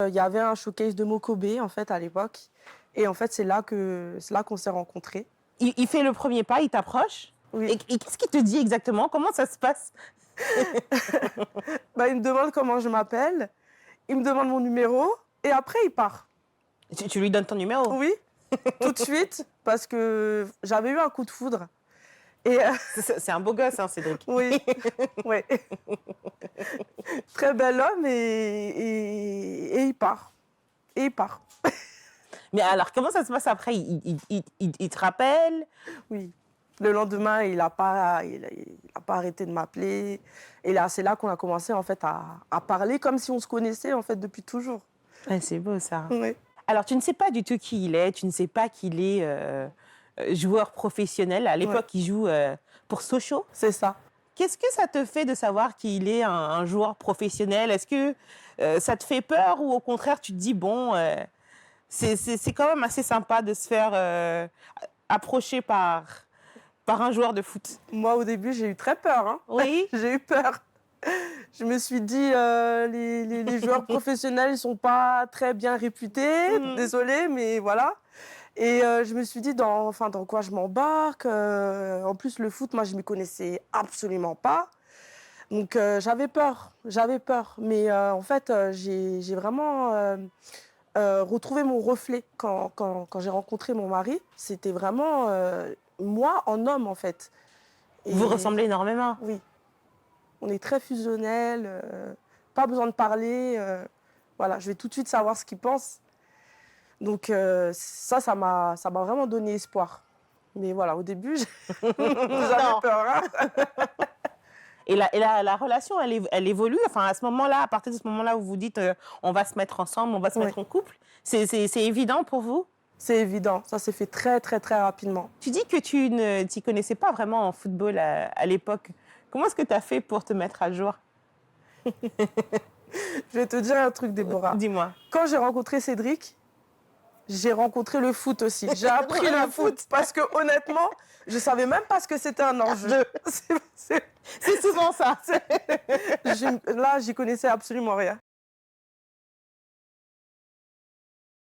Il y avait un showcase de Mokobé, en fait, à l'époque. Et en fait, c'est là qu'on s'est rencontrés. Il fait le premier pas, il t'approche. Oui. Et qu'est-ce qu'il te dit exactement? Comment ça se passe? Bah, il me demande comment je m'appelle, il me demande mon numéro et après il part. Tu lui donnes ton numéro? Oui, tout de suite, parce que j'avais eu un coup de foudre. Et C'est un beau gosse, hein, Cédric. oui, ouais. Très bel homme et il part. Et il part. Mais alors, comment ça se passe après? Il te rappelle? Oui. Le lendemain, il a pas arrêté de m'appeler. Et là, c'est là qu'on a commencé en fait à parler comme si on se connaissait en fait depuis toujours. Ouais, c'est beau ça. Oui. Alors, tu ne sais pas du tout qui il est, tu ne sais pas qu'il est joueur professionnel. À l'époque, Ouais. il joue pour Sochaux. C'est ça. Qu'est-ce que ça te fait de savoir qu'il est un joueur professionnel? Est-ce que ça te fait peur ou au contraire, tu te dis, bon, c'est quand même assez sympa de se faire approcher par un joueur de foot? Moi, au début, j'ai eu très peur, hein. Oui. J'ai eu peur. Je me suis dit, les joueurs professionnels, ils sont pas très bien réputés. Désolée, mais voilà. Et je me suis dit, dans quoi je m'embarque. En plus, le foot, moi, je m'y connaissais absolument pas. Donc, j'avais peur. J'avais peur. Mais en fait, j'ai vraiment retrouvé mon reflet quand j'ai rencontré mon mari. C'était vraiment moi en homme, en fait. Vous Et ressemblez énormément. oui. On est très fusionnels, pas besoin de parler. Voilà, je vais tout de suite savoir ce qu'ils pensent. Donc ça m'a vraiment donné espoir. Mais voilà, au début, j'avais Non. peur. Hein. Et la relation, elle évolue. Enfin, à ce moment-là, à partir de ce moment-là où vous dites on va se mettre ensemble, on va se Oui. mettre en couple, c'est évident pour vous? C'est évident, ça s'est fait très très très rapidement. Tu dis que tu ne t'y connaissais pas vraiment en football à l'époque. Comment est-ce que tu as fait pour te mettre à jour? Je vais te dire un truc, Déborah. Dis-moi. Quand j'ai rencontré Cédric, j'ai rencontré le foot aussi. J'ai appris le foot parce que honnêtement, je savais même pas ce que c'était un enjeu. C'est souvent ça. Là, j'y connaissais absolument rien.